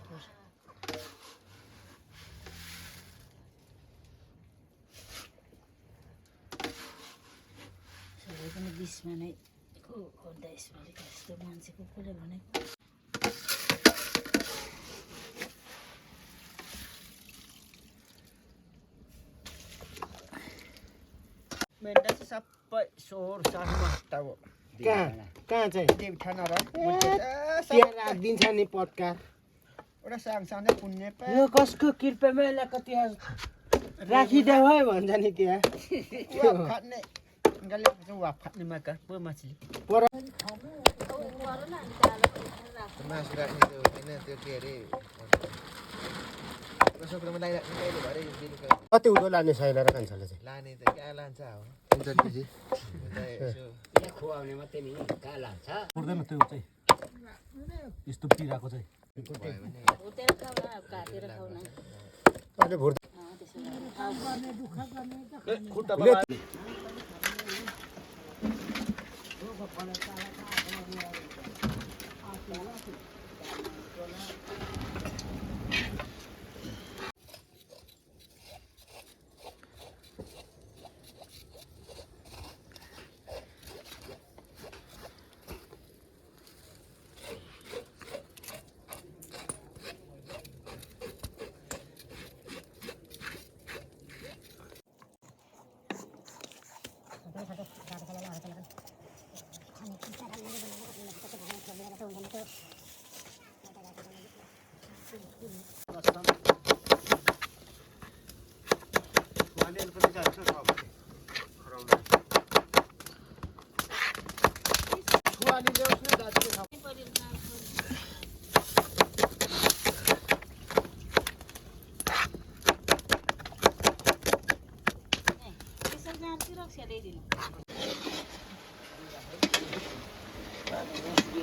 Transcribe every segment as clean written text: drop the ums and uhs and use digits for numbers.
पर सबै पनि बिचमा नै खोज्दा यसपालि यस्तो मान्छेको कसले भनेको मेन्टा चाहिँ सबै सोहोर साथमा हटाउ कहाँ चाहिँ देवठाना र राखिदिन्छ नि पटका एउटा साङसँगै पुण्य यो कसको कृपामा यसलाई कति राखिदेऊ है भन्छ नि त्यहाँ खाने गले वाप खाने माका पो माछी पर मासु राख्ने त्यो होइन त्यो के अरे शुक्रमा लगाइदिनु भरे बेलुका कति उठो लाने छैन र कान्छाले चाहिँ लाने त क्या लान्छ हो खुवाउने मात्रै नि कहाँ लान्छ पर्दैन त्यो चाहिँ यस्तो पिराको चाहिँ भुटेर खाऊ न काटेर खाऊ न अहिले भुट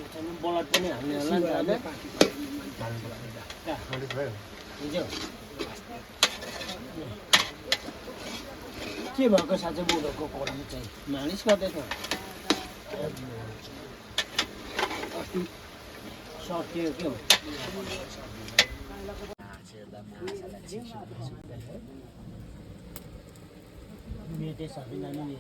त्यसो बलट पनि हाल्ने होला नि के भएको साँच्चै बोधको कोरामा चाहिँ मालिस गर्दैछ अस्ति सकियो के हो मेटे सबै नानी नि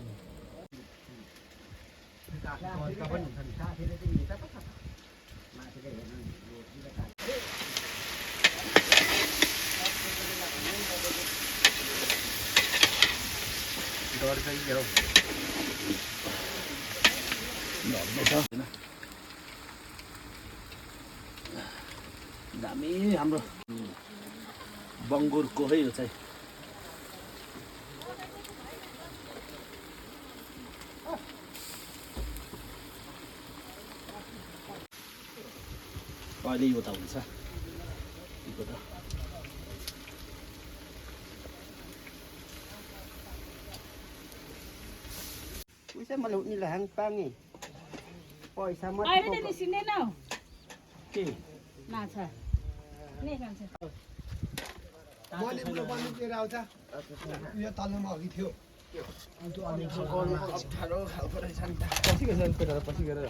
दामी हाम्रो बङ्गुरको है यो चाहिँ अहिले यो त हुन्छ यो त Bisa malu ni lah hang pangi. Poi sama. अहिले त निस्किँदैन हौ के माछा नि खान्छ मैले बुढो बन्नु लिएर आउँछ यो तल्लोमा अघि थियो अप्ठ्यारो खालको रहेछ नि त पछि गएर पेटेर पछि गएर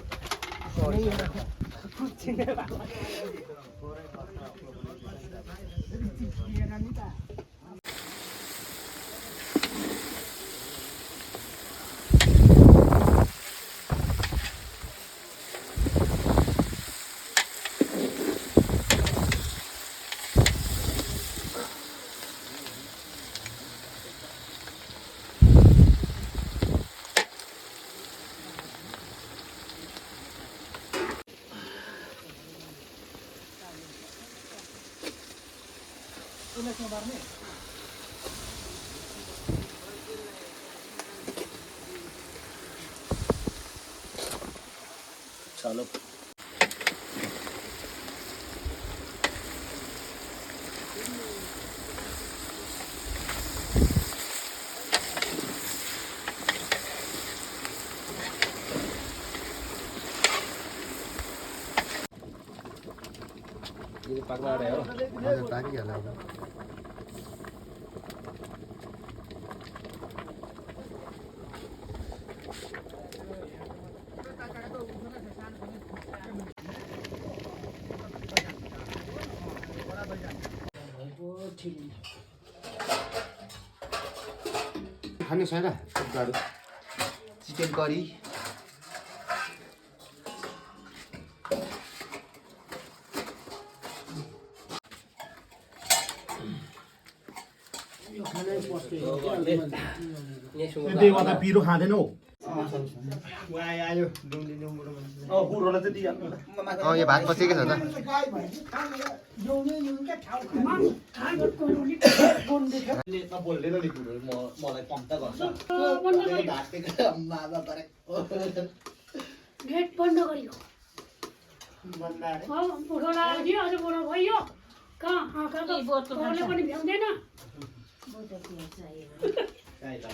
चलो Ini pagla reo. Ada tadi ya lah. खानु छैन थुक्पाहरू चिकन करी देवा पिरो खाँदैन हौ आयो बुढोलाई चाहिँ दिइहाल्नु यो भात पसेको छ त बोल्दैन नि कुरो मलाई कम त गर्छ गेट बन्द गरियो बुढो लाग्यो अझ बुढो भयो कहाँ आँखाले पनि भ्याउँदैन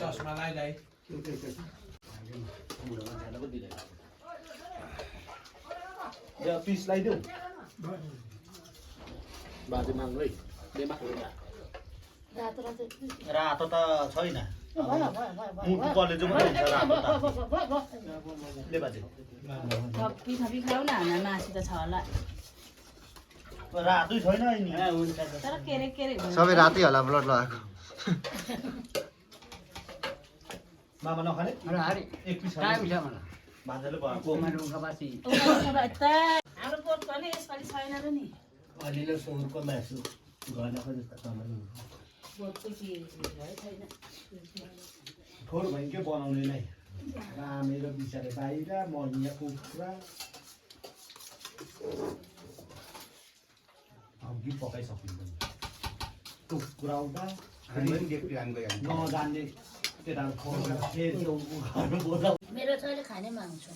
चस्मा लगाइ पिस लगाइदेऊ बाजे माग्नु है रातो त छैन मुटु कलेजो मात्रै हुन्छ रातो ले बाजे थपी थपी खाऊ न हामीलाई मासु त छ होला रातै छैन नि तर केरे केरे सबै रातै होला ब्लड लगाएको मामा नखाने एक पिस भान्जाले भयो हाम्रो पोट पनि यसपालि छैन र नि अलिलो सुँगुरको मासु घरको जस्तो कमाइ पोटको के भयो छैन फोहोर भयो के बनाउने नै मेरो बिचारे बाहिर म यहाँ कुखुरा अघि पकाइसकिँदैन कुखुराउँदा नजान्ने केटाहरू फोहोर मेरो छोरीले खाने माग्छु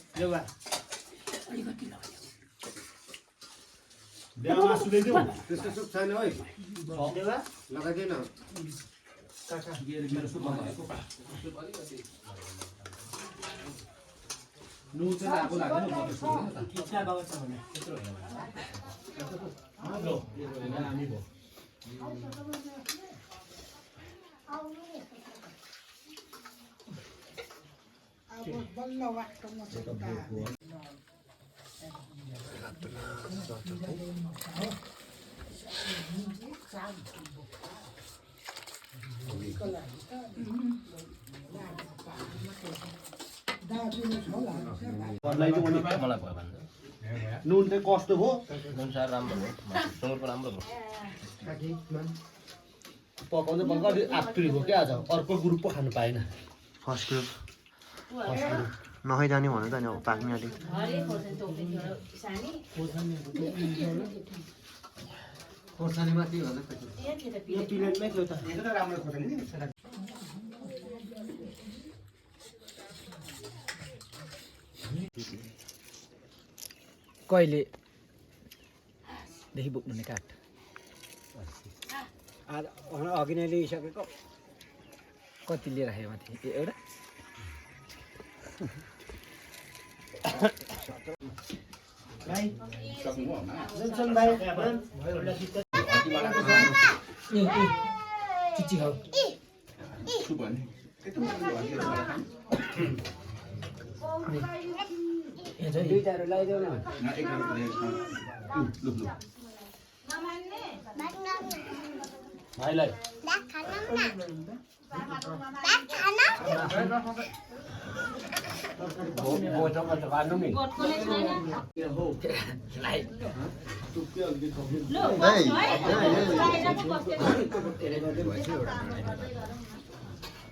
मासु ल्याइदेऊ त्यस्तो सुप छैन है लगाइदिएन नुन चाहिँ आगो लाग्दैन हामी भयो नुन चाहिँ कस्तो भयो पकाउँदै पकाउँदै आत्तुरी भयो क्या आज अर्को ग्रुप पो खानु पाएन फर्स्ट ग्रुप नखाइजाने भन्नु त नि अब पाक्ने अलिक खोर्सानीमा के भन्दा प्लेटमै थियो त राम्रो खोर्सानी कहिलेदेखि बोक्नु काठ अघि नै ल्याइसकेको कति लिएर राखेको माथि एउटा चिची खाऊ दुईटाहरू लगाइदेऊ न भाइलाई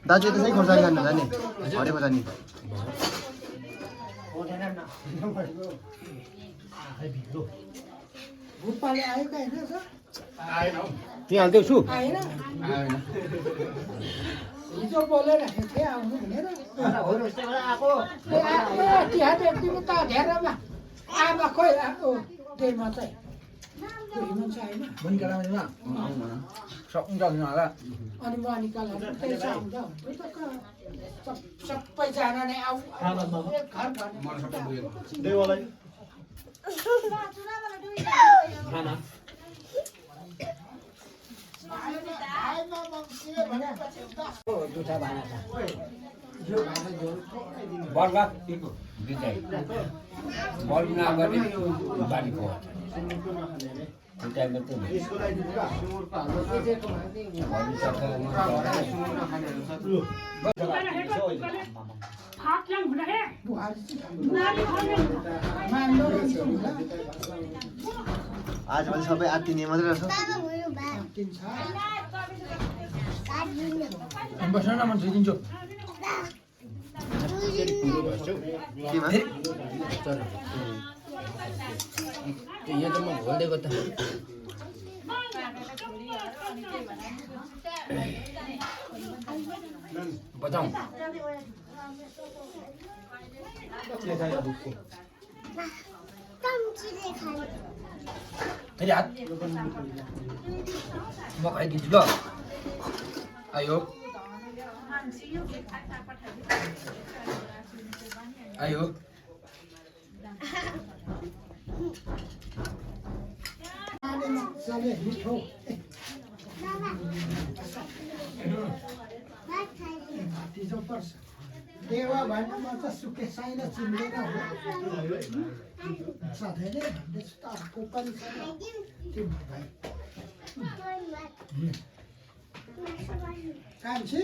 दाजु त्यसै खोर्सानी खानु जाने हरे खोर्सानी त्यहाँ हालिदेऊ सु हिजो बोलेर थिएँ आउनु भनेर तिहार व्यक्तिको त धेरैमा आमा खोइ आएको त्यहीमा चाहिँ अनि म निकालेर त्यसो आउँछ सबैजना नै आऊ देवालाई जुठा भाँडा बर्गा बल नगर्ने बारीको यसको लागि दिनु ल सुँगुरको हाल्नु बुहारी मान्दो रहेछ होला आजभोलि सबै आत्तिने मात्रै रहेछ किन्छ बस्न न म दिन्छु केमा यहाँ त म भोल्देको त बताऊ फेरि हात म खाइदिन्छु ल आयो आयो चले मिठो तिजो पर्छ देवा भन्नुमा त सुके साइना चिन्दैन होला सधैँ नै भन्दैछु त अर्को पनि छ तिम्रो भाइ कान्छी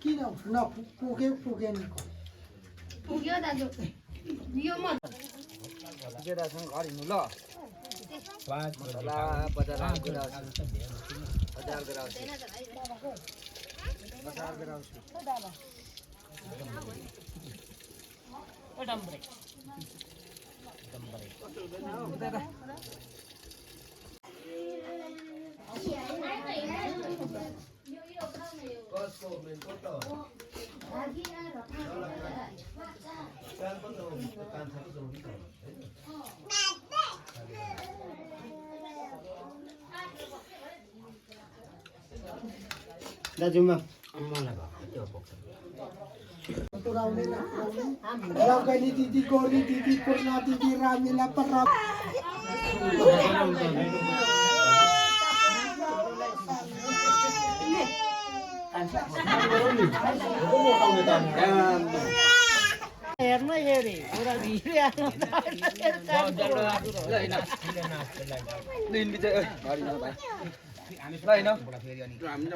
किन पुगेन पुग्यो दाजु यो म जेदासँग घर हिँड्नु ल मसला बजार गराउँछु दाजुमा रगनी दिदी गोरी दिदी पूर्णा दिदी रामिला पर हेर्नु हेरे पुरा भिडिहाल्नु दिन बिचै भाइ ल हैन